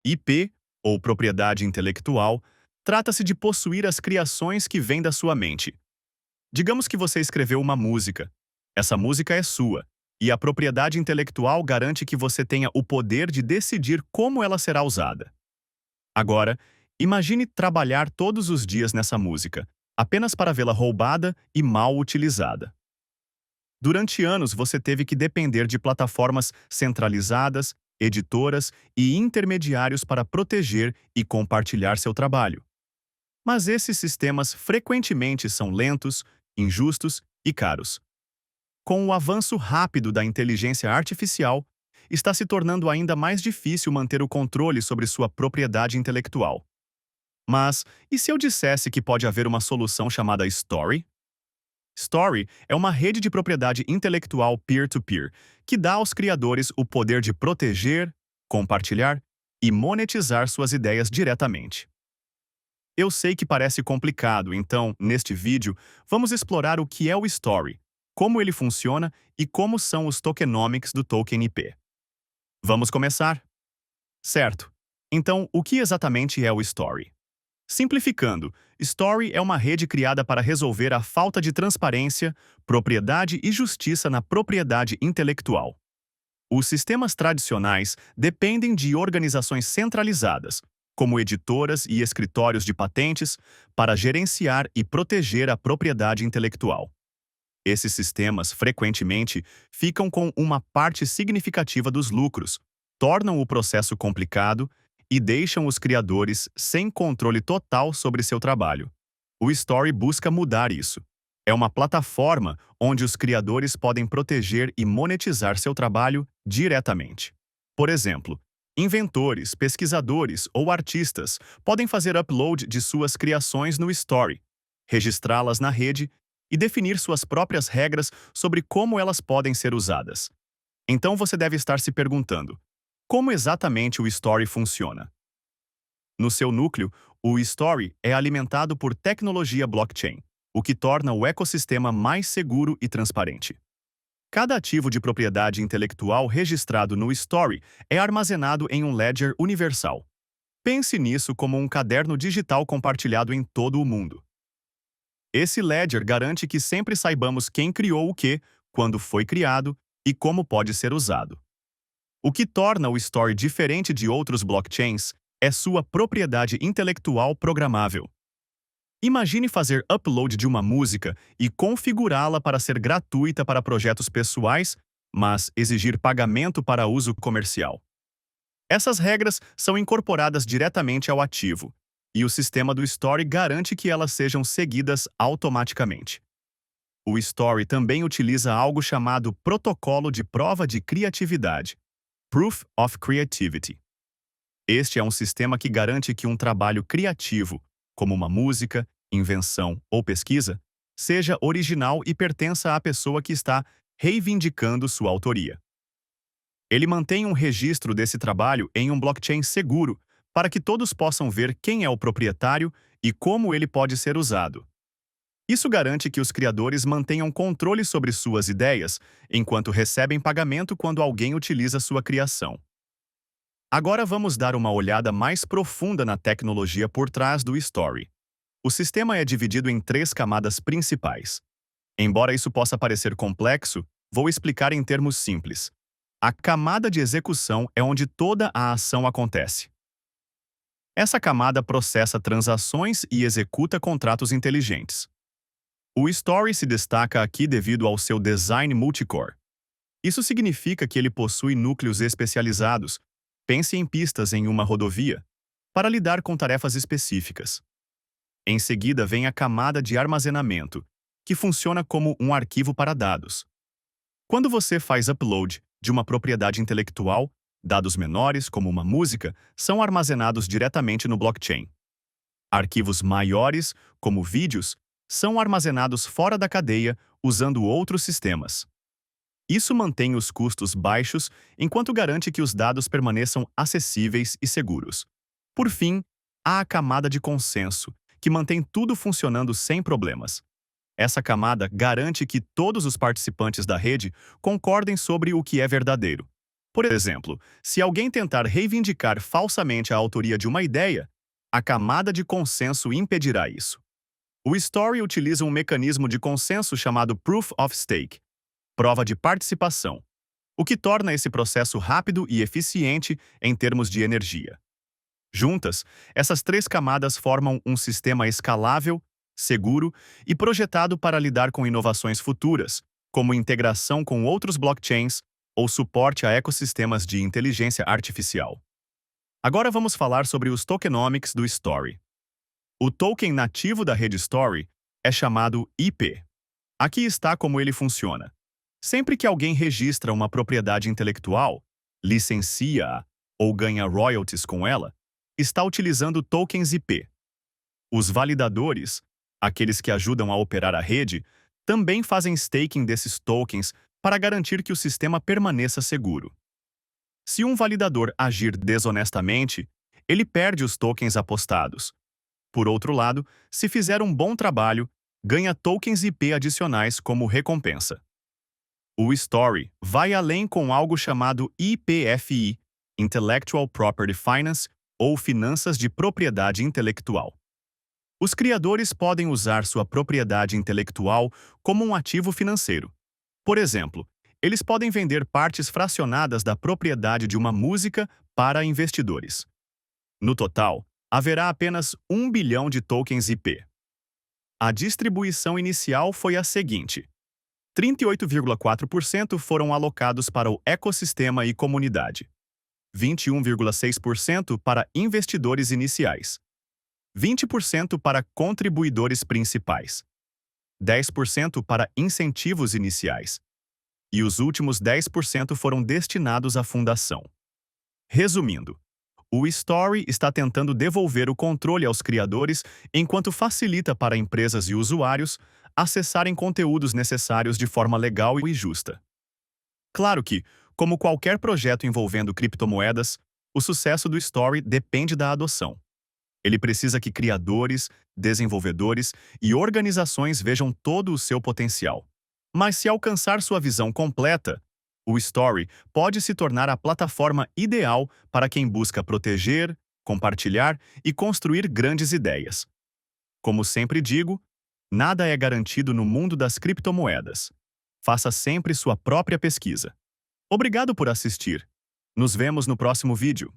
IP, ou propriedade intelectual, trata-se de possuir as criações que vêm da sua mente. Digamos que você escreveu uma música. Essa música é sua, e a propriedade intelectual garante que você tenha o poder de decidir como ela será usada. Agora, imagine trabalhar todos os dias nessa música, apenas para vê-la roubada e mal utilizada. Durante anos, você teve que depender de plataformas centralizadas, editoras e intermediários para proteger e compartilhar seu trabalho. Mas esses sistemas frequentemente são lentos, injustos e caros. Com o avanço rápido da inteligência artificial, está se tornando ainda mais difícil manter o controle sobre sua propriedade intelectual. Mas, e se eu dissesse que pode haver uma solução chamada Story? Story é uma rede de propriedade intelectual peer-to-peer que dá aos criadores o poder de proteger, compartilhar e monetizar suas ideias diretamente. Eu sei que parece complicado, então, neste vídeo, vamos explorar o que é o Story, como ele funciona e como são os tokenomics do token IP. Vamos começar? Certo. Então, o que exatamente é o Story? Simplificando, Story é uma rede criada para resolver a falta de transparência, propriedade e justiça na propriedade intelectual. Os sistemas tradicionais dependem de organizações centralizadas, como editoras e escritórios de patentes, para gerenciar e proteger a propriedade intelectual. Esses sistemas, frequentemente, ficam com uma parte significativa dos lucros, tornam o processo complicado e deixam os criadores sem controle total sobre seu trabalho. O Story busca mudar isso. É uma plataforma onde os criadores podem proteger e monetizar seu trabalho diretamente. Por exemplo, inventores, pesquisadores ou artistas podem fazer upload de suas criações no Story, registrá-las na rede e definir suas próprias regras sobre como elas podem ser usadas. Então você deve estar se perguntando: como exatamente o Story funciona? No seu núcleo, o Story é alimentado por tecnologia blockchain, o que torna o ecossistema mais seguro e transparente. Cada ativo de propriedade intelectual registrado no Story é armazenado em um ledger universal. Pense nisso como um caderno digital compartilhado em todo o mundo. Esse ledger garante que sempre saibamos quem criou o quê, quando foi criado e como pode ser usado. O que torna o Story diferente de outros blockchains é sua propriedade intelectual programável. Imagine fazer upload de uma música e configurá-la para ser gratuita para projetos pessoais, mas exigir pagamento para uso comercial. Essas regras são incorporadas diretamente ao ativo, e o sistema do Story garante que elas sejam seguidas automaticamente. O Story também utiliza algo chamado Protocolo de Prova de Criatividade, Proof of Creativity. Este é um sistema que garante que um trabalho criativo, como uma música, invenção ou pesquisa, seja original e pertença à pessoa que está reivindicando sua autoria. Ele mantém um registro desse trabalho em um blockchain seguro para que todos possam ver quem é o proprietário e como ele pode ser usado. Isso garante que os criadores mantenham controle sobre suas ideias enquanto recebem pagamento quando alguém utiliza sua criação. Agora vamos dar uma olhada mais profunda na tecnologia por trás do Story. O sistema é dividido em 3 camadas principais. Embora isso possa parecer complexo, vou explicar em termos simples. A camada de execução é onde toda a ação acontece. Essa camada processa transações e executa contratos inteligentes. O Story se destaca aqui devido ao seu design multicore. Isso significa que ele possui núcleos especializados, pense em pistas em uma rodovia, para lidar com tarefas específicas. Em seguida vem a camada de armazenamento, que funciona como um arquivo para dados. Quando você faz upload de uma propriedade intelectual, dados menores, como uma música, são armazenados diretamente no blockchain. Arquivos maiores, como vídeos, são armazenados fora da cadeia usando outros sistemas. Isso mantém os custos baixos enquanto garante que os dados permaneçam acessíveis e seguros. Por fim, há a camada de consenso, que mantém tudo funcionando sem problemas. Essa camada garante que todos os participantes da rede concordem sobre o que é verdadeiro. Por exemplo, se alguém tentar reivindicar falsamente a autoria de uma ideia, a camada de consenso impedirá isso. O Story utiliza um mecanismo de consenso chamado Proof of Stake, prova de participação, o que torna esse processo rápido e eficiente em termos de energia. Juntas, essas três camadas formam um sistema escalável, seguro e projetado para lidar com inovações futuras, como integração com outros blockchains ou suporte a ecossistemas de inteligência artificial. Agora vamos falar sobre os tokenomics do Story. O token nativo da rede Story é chamado IP. Aqui está como ele funciona. Sempre que alguém registra uma propriedade intelectual, licencia-a ou ganha royalties com ela, está utilizando tokens IP. Os validadores, aqueles que ajudam a operar a rede, também fazem staking desses tokens para garantir que o sistema permaneça seguro. Se um validador agir desonestamente, ele perde os tokens apostados. Por outro lado, se fizer um bom trabalho, ganha tokens IP adicionais como recompensa. O Story vai além com algo chamado IPFI, Intellectual Property Finance, ou finanças de propriedade intelectual. Os criadores podem usar sua propriedade intelectual como um ativo financeiro. Por exemplo, eles podem vender partes fracionadas da propriedade de uma música para investidores. No total, haverá apenas 1 bilhão de tokens IP. A distribuição inicial foi a seguinte: 38,4% foram alocados para o ecossistema e comunidade, 21,6% para investidores iniciais, 20% para contribuidores principais, 10% para incentivos iniciais, e os últimos 10% foram destinados à fundação. Resumindo, o Story está tentando devolver o controle aos criadores enquanto facilita para empresas e usuários acessarem conteúdos necessários de forma legal e justa. Claro que, como qualquer projeto envolvendo criptomoedas, o sucesso do Story depende da adoção. Ele precisa que criadores, desenvolvedores e organizações vejam todo o seu potencial. Mas se alcançar sua visão completa, o Story pode se tornar a plataforma ideal para quem busca proteger, compartilhar e construir grandes ideias. Como sempre digo, nada é garantido no mundo das criptomoedas. Faça sempre sua própria pesquisa. Obrigado por assistir. Nos vemos no próximo vídeo.